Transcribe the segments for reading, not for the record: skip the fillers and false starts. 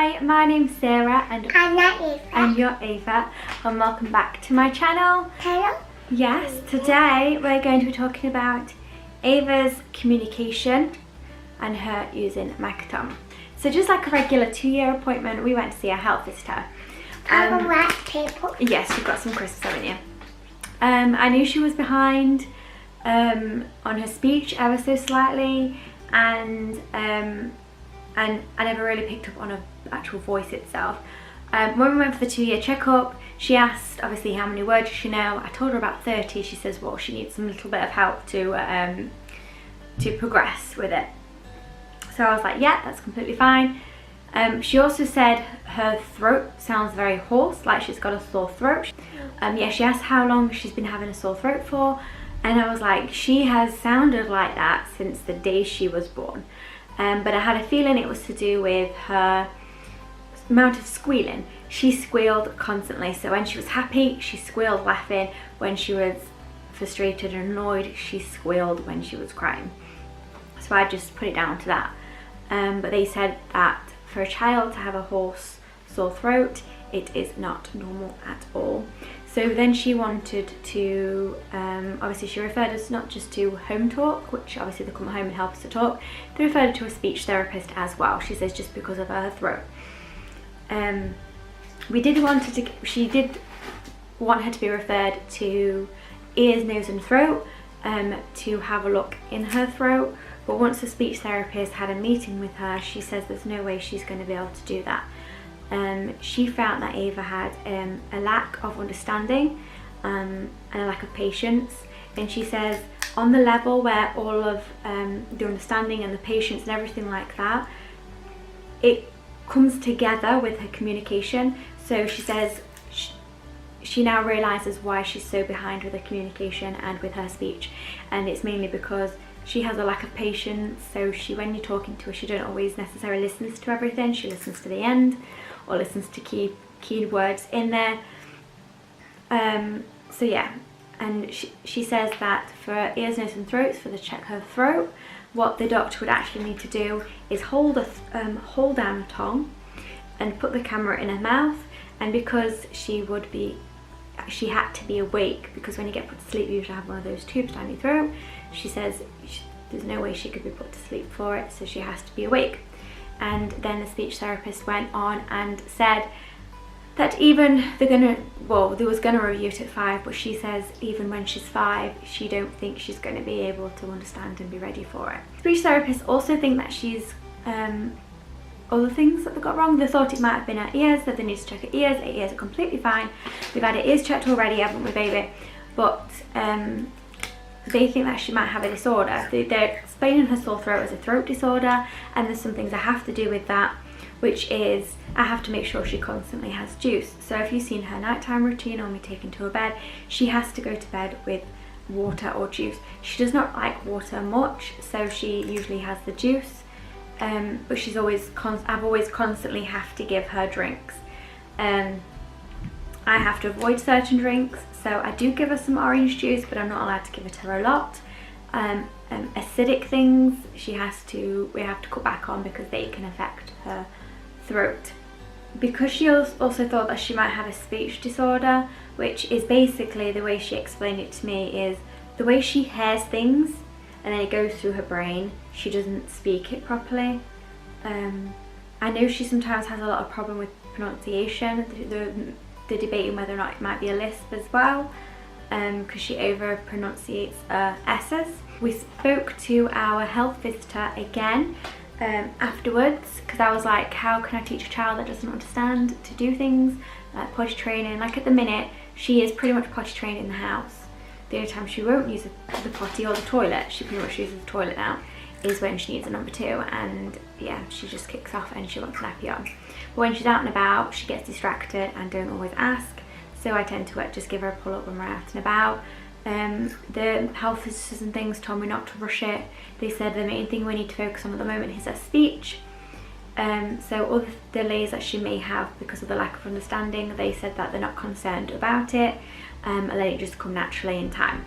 Hi, my name's Sarah and I'm not Eva. And you're Ava, and welcome back to my channel. Hello. Yes, today we're going to be talking about Ava's communication and her using MAKATON. So just like a regular 2-year appointment, we went to see a health visitor. Yes, you've got some crisps, haven't you? I knew she was behind on her speech ever so slightly, and I never really picked up on her actual voice itself. When we went for the 2-year checkup, she asked obviously how many words does she know. I told her about 30. She says, well, she needs some little bit of help to progress with it. So I was like, yeah, that's completely fine. She also said her throat sounds very hoarse, like she's got a sore throat. Yeah, she asked how long she's been having a sore throat for, and I was like, she has sounded like that since the day she was born. But I had a feeling it was to do with her amount of squealing. She squealed constantly, so when she was happy, she squealed laughing. When she was frustrated and annoyed, she squealed when she was crying. So I just put it down to that. But they said that for a child to have a hoarse, sore throat, it is not normal at all. So then she wanted to, obviously she referred us not just to home talk, which obviously they come home and help us to talk, they referred her to a speech therapist as well, she says, just because of her throat. She did want her to be referred to ears, nose and throat, to have a look in her throat, but once the speech therapist had a meeting with her, she says there's no way she's going to be able to do that. She found that Ava had a lack of understanding and a lack of patience, and she says on the level where all of the understanding and the patience and everything like that, it comes together with her communication. So she says she now realizes why she's so behind with her communication and with her speech, and it's mainly because she has a lack of patience. So when you're talking to her, she don't always necessarily listens to everything. She listens to the end or listens to key words in there. So yeah, and she says that for ears, nose and throats, for the check her throat, what the doctor would actually need to do is hold down her tongue and put the camera in her mouth. And because she had to be awake, because when you get put to sleep you usually have one of those tubes down your throat, she says there's no way she could be put to sleep for it, so she has to be awake. And then the speech therapist went on and said that even they was going to review it at 5, but she says even when she's 5, she don't think she's going to be able to understand and be ready for it. Speech therapists also think that she's other things that they got wrong. They thought it might have been her ears, that they need to check her ears. Her ears are completely fine. We've had her ears checked already, haven't we, baby? But they think that she might have a disorder. They're explaining her sore throat as a throat disorder, and there's some things I have to do with that, which is I have to make sure she constantly has juice. So if you've seen her nighttime routine or me taking to her bed, she has to go to bed with water or juice. She does not like water much, so she usually has the juice, but she's always I've always constantly have to give her drinks. I have to avoid certain drinks, so I do give her some orange juice, but I'm not allowed to give it to her a lot. Acidic things we have to cut back on because they can affect her throat. Because she also thought that she might have a speech disorder, which is basically, the way she explained it to me, is the way she hears things and then it goes through her brain, she doesn't speak it properly. I know she sometimes has a lot of problem with pronunciation. They're debating whether or not it might be a lisp as well, because she over pronunciates S's. We spoke to our health visitor again afterwards, because I was like, how can I teach a child that doesn't understand to do things like potty training? Like at the minute, she is pretty much potty trained in the house. The only time she won't use the potty or the toilet, she pretty much uses the toilet now, is when she needs a number 2, and yeah, she just kicks off and she wants an nappy on. But when she's out and about, she gets distracted and don't always ask, so I tend to just give her a pull up when we're out and about. The health visitors and things told me not to rush it. They said the main thing we need to focus on at the moment is her speech. So other delays that she may have because of the lack of understanding, they said that they're not concerned about it, and let it just come naturally in time.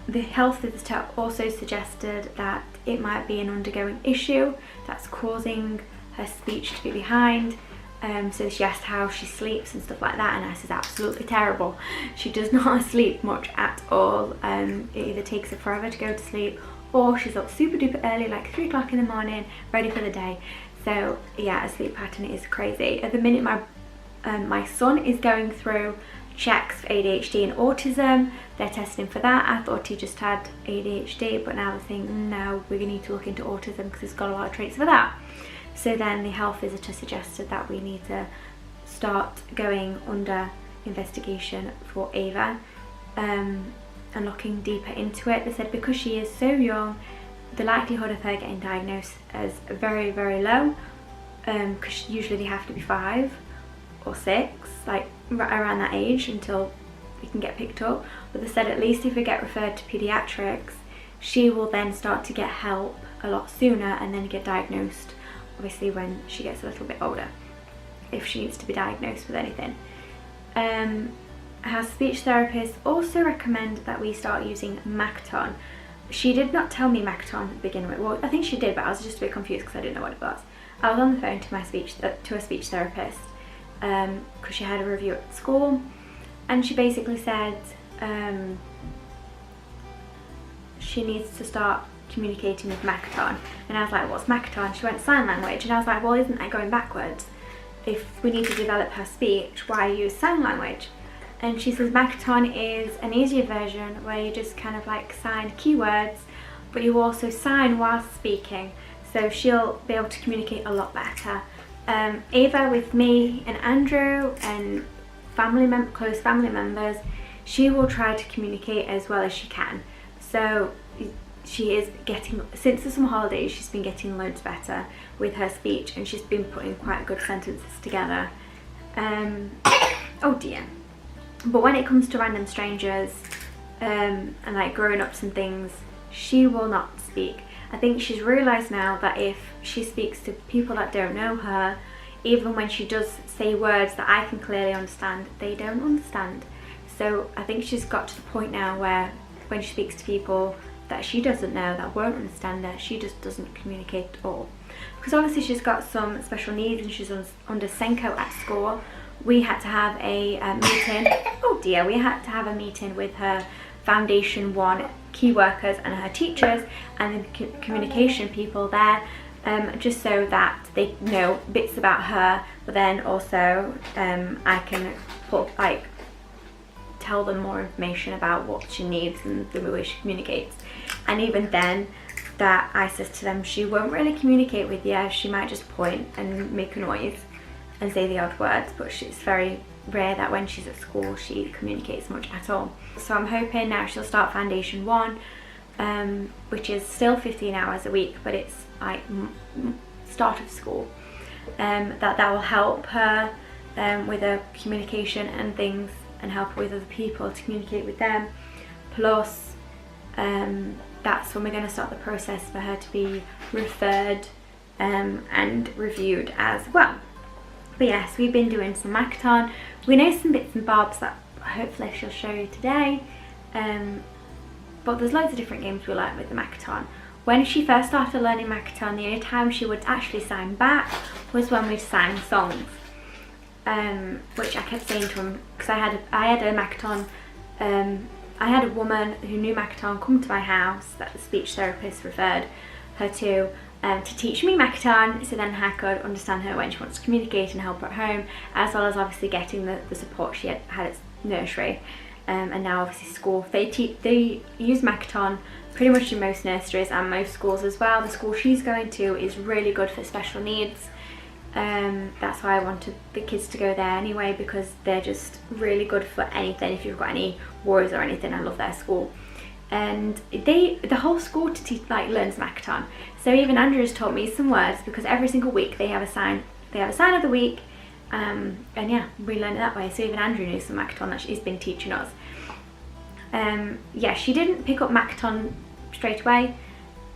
The health visitor also suggested that it might be an undergoing issue that's causing her speech to be behind. So she asked how she sleeps and stuff like that, and I said absolutely terrible. She does not sleep much at all. It either takes her forever to go to sleep, or she's up super duper early, like 3 o'clock in the morning, ready for the day. So yeah, her sleep pattern is crazy. At the minute my son is going through checks for ADHD and autism. They're testing for that. I thought he just had ADHD, but now they're saying no, we need to look into autism because he's got a lot of traits for that. So then the health visitor suggested that we need to start going under investigation for Ava, and looking deeper into it. They said because she is so young, the likelihood of her getting diagnosed is very, very low, because usually they have to be 5 or 6, like right around that age, until we can get picked up. But they said at least if we get referred to paediatrics, she will then start to get help a lot sooner and then get diagnosed, obviously when she gets a little bit older, if she needs to be diagnosed with anything. Her speech therapist also recommended that we start using MAKATON. She did not tell me MAKATON to begin with. Well, I think she did, but I was just a bit confused because I didn't know what it was. I was on the phone to a speech therapist because she had a review at school, and she basically said she needs to start communicating with MAKATON. And I was like, what's MAKATON? She went, sign language. And I was like, well, isn't that going backwards? If we need to develop her speech, why use sign language? And she says MAKATON is an easier version where you just kind of like sign keywords, but you also sign whilst speaking, so she'll be able to communicate a lot better. Ava, with me and Andrew and close family members, she will try to communicate as well as she can. So she is getting, since the summer holidays, she's been getting loads better with her speech, and she's been putting quite good sentences together. Oh dear. But when it comes to random strangers and like grown-ups and things, she will not speak. I think she's realised now that if she speaks to people that don't know her, even when she does say words that I can clearly understand, they don't understand. So I think she's got to the point now where when she speaks to people that she doesn't know, that won't understand her, she just doesn't communicate at all. Because obviously she's got some special needs and she's under Senko at school. We had to have a meeting, oh dear, we had to have a meeting with her Foundation 1 key workers and her teachers and the communication people there, just so that they know bits about her, but then also I can tell them more information about what she needs and the way she communicates. And even then, that I said to them, she won't really communicate with you, she might just point and make a noise and say the odd words, but it's very rare that when she's at school she communicates much at all. So I'm hoping now she'll start Foundation 1, which is still 15 hours a week, but it's like start of school. That will help her with her communication and things, and help her with other people to communicate with them. Plus, that's when we're going to start the process for her to be referred and reviewed as well. But yes, we've been doing some MAKATON. We know some bits and bobs that hopefully she'll show you today. But there's loads of different games we like with the MAKATON. When she first started learning MAKATON, the only time she would actually sign back was when we'd sign songs. Which I kept saying to him, because I had a MAKATON, I had a woman who knew MAKATON come to my house that the speech therapist referred her to teach me MAKATON, so then I could understand her when she wants to communicate and help her at home, as well as obviously getting the support she had at nursery, and now obviously school. They use MAKATON pretty much in most nurseries and most schools as well. The school she's going to is really good for special needs. That's why I wanted the kids to go there anyway, because they're just really good for anything. If you've got any worries or anything, I love their school. And the whole school learns MAKATON. So even Andrew's taught me some words, because every single week they have a sign of the week, and yeah, we learn it that way. So even Andrew knew some MAKATON that she's been teaching us. Yeah, she didn't pick up MAKATON straight away.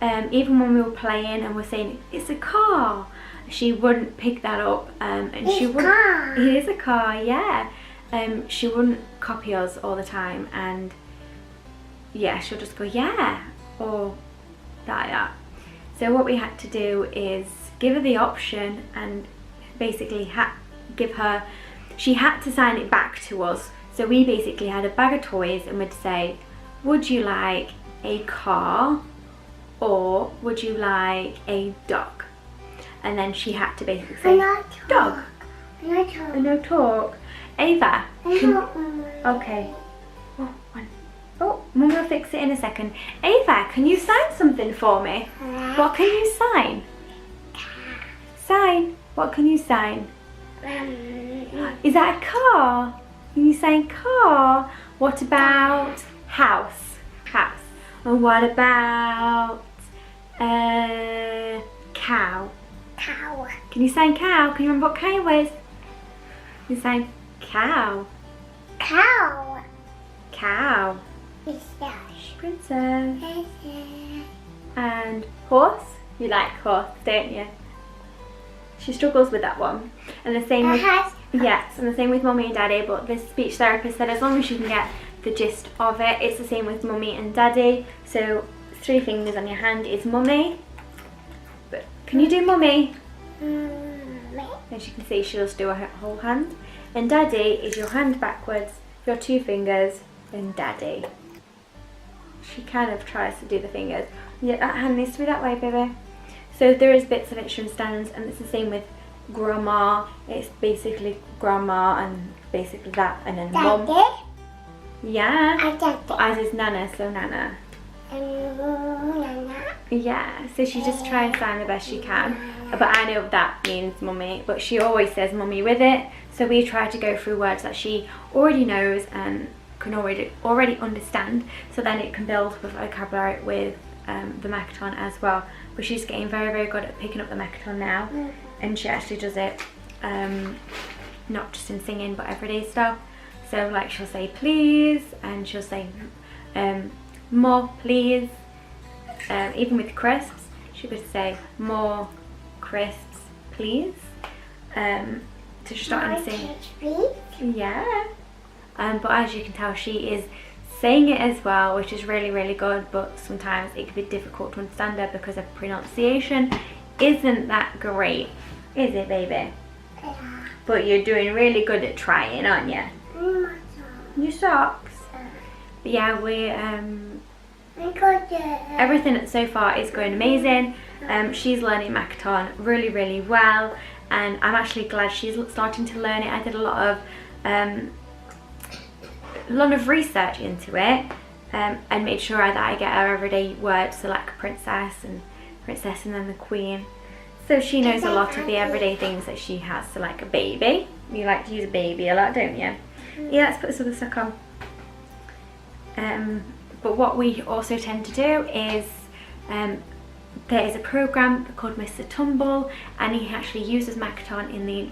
Even when we were playing and we're saying it's a car, she wouldn't pick that up, and she wouldn't. It is a car, yeah. She wouldn't copy us all the time, and yeah, she'll just go yeah or that. So what we had to do is give her the option and basically she had to sign it back to us. So we basically had a bag of toys and would say, would you like a car or would you like a dog? And then she had to basically say dog. No talk. Ava, okay. Oh, Mum will fix it in a second. Ava, can you sign something for me? What can you sign? Sign. What can you sign? Is that a car? Can you sign car? What about house? House. And what about cow? Cow. Can you sign cow? Can you remember what cow is? Can you sign cow? Cow. Cow. Princess. And horse? You like horse, don't you? She struggles with that one. And the same with, yes, and the same with Mummy and Daddy, but this speech therapist said as long as you can get the gist of it, it's the same with Mummy and Daddy. So 3 fingers on your hand is Mummy. But can you do Mummy? As you can see, she'll just do her whole hand. And Daddy is your hand backwards, your 2 fingers, and Daddy. She kind of tries to do the fingers. Yeah, that hand needs to be that way, baby. So there is bits of it she understands, and it's the same with grandma. It's basically grandma and basically that, and then mum. Yeah. But ours is nana, so nana. Yeah, so she just tries to sound the best she can. But I know that means mummy, but she always says mummy with it. So we try to go through words that she already knows and can already understand, so then it can build with vocabulary with the MAKATON as well. But she's getting very, very good at picking up the MAKATON now, and she actually does it not just in singing but everyday stuff. So like she'll say please, and she'll say more please. Even with crisps, she could say more crisps please. So she's starting to sing. Yeah. But as you can tell, she is saying it as well, which is really, really good, but sometimes it can be difficult to understand her because her pronunciation isn't that great, is it, baby? Yeah. But you're doing really good at trying, aren't you? Your socks. But yeah, everything so far is going amazing. She's learning MAKATON really, really well, and I'm actually glad she's starting to learn it. I did a lot of research into it, and made sure that I get her everyday words, so like princess and then the queen. So she knows a lot of the everyday things that she has. So like a baby, you like to use a baby a lot, don't you? Yeah, let's put this other sock on. But what we also tend to do is there is a program called Mr. Tumble, and he actually uses MAKATON in the...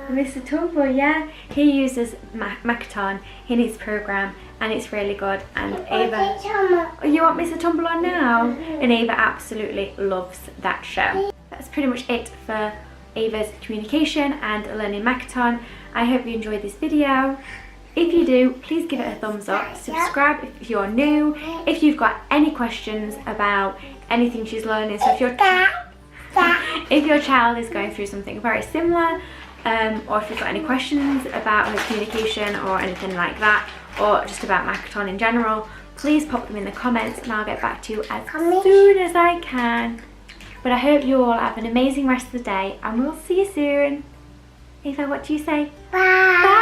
Mr. Tumble, yeah. He uses MAKATON in his program, and it's really good. And Ava... Oh, you want Mr. Tumble on now? And Ava absolutely loves that show. That's pretty much it for Ava's communication and learning MAKATON. I hope you enjoyed this video. If you do, please give it a thumbs up, subscribe if you're new, if you've got any questions about anything she's learning. So if your child is going through something very similar, or if you've got any questions about her communication or anything like that, or just about MAKATON in general, please pop them in the comments and I'll get back to you as soon as I can. But I hope you all have an amazing rest of the day, and we'll see you soon. Ava, what do you say? Bye! Bye.